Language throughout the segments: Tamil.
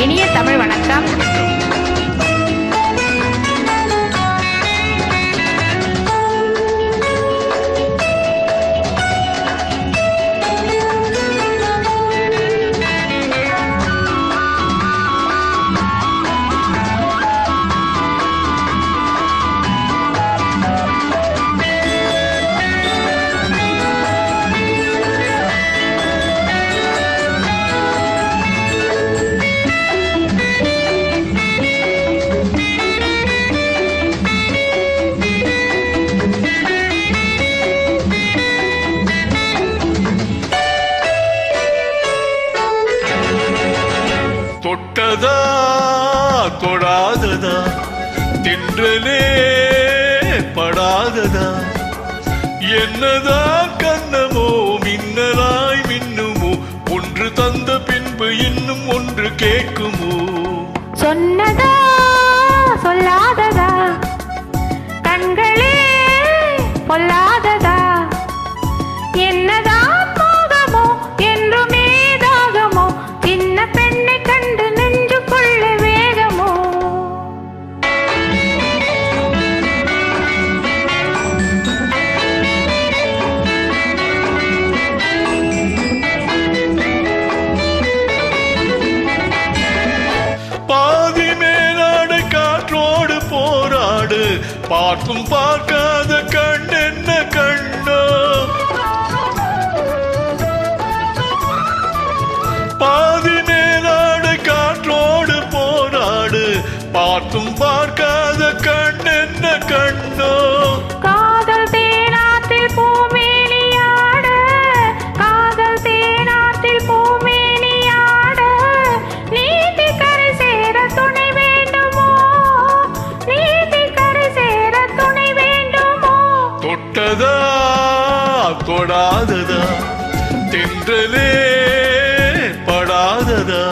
இனிய தமிழ் வணக்கம். தொட்டதா தொடாததா, தின்றலே படாததா, என்னதான் கண்ணமோ மின்னலாய் மின்னுமோ, ஒன்று தந்த பின்பு இன்னும் ஒன்று கேட்குமோ. சொன்னதா சொல்லாததா, கண்களே பொல்லாததா, என்னதான் மோகமோ என்றுமே தாகமோ, சின்ன பெண்ணை கண்டு நெஞ்சுக்குள்ள வேகமோ. பாதி மேலாடு காற்றோடு போராடு, பார்த்தும் பார்க்காத கண் என்ன கண்ணோ. பாதி மேலாடு காற்றோடு போராடு, பார்த்தும் பார்க்காத கண் என்ன கண்ணோ. காதல் தேனாத்தில் பூமேனியாட, காதல் தேனாத்தில் பூமேனியாட, நீதி கரை சேர துணை வேண்டுமோ, நீதி கரை சேர துணை வேண்டுமோ. தொட்டதா தொடாததா, தென்றலே படாததா.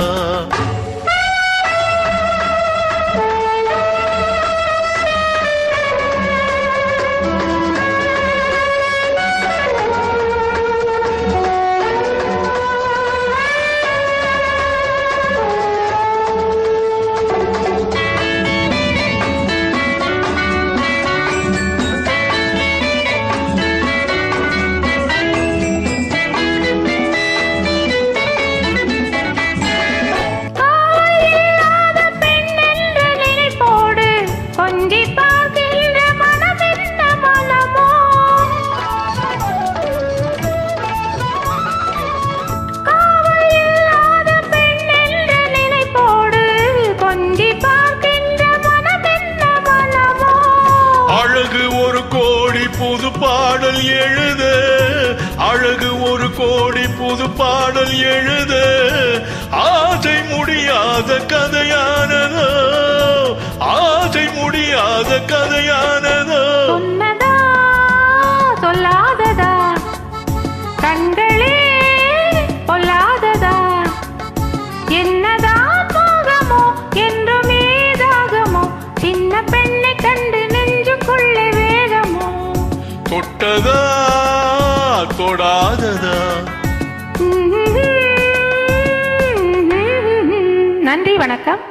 அழகு ஒரு கோடி புது பாடல் எழுத, அழகு ஒரு கோடி புது பாடல் எழுத, ஆசை முடியாத கதையானதோ, ஆசை முடியாத கதையானதோ. சொன்னதா சொல்லாததா, கண்களே பொல்லாததா, என்னதான் மோகமோ என்றுமே தாகமோ, சின்ன பெண்ணை கண்டு நெஞ்சுக்குள்ளே வேகமோ. தொட்டதா தொடாததா. நன்றி, வணக்கம்.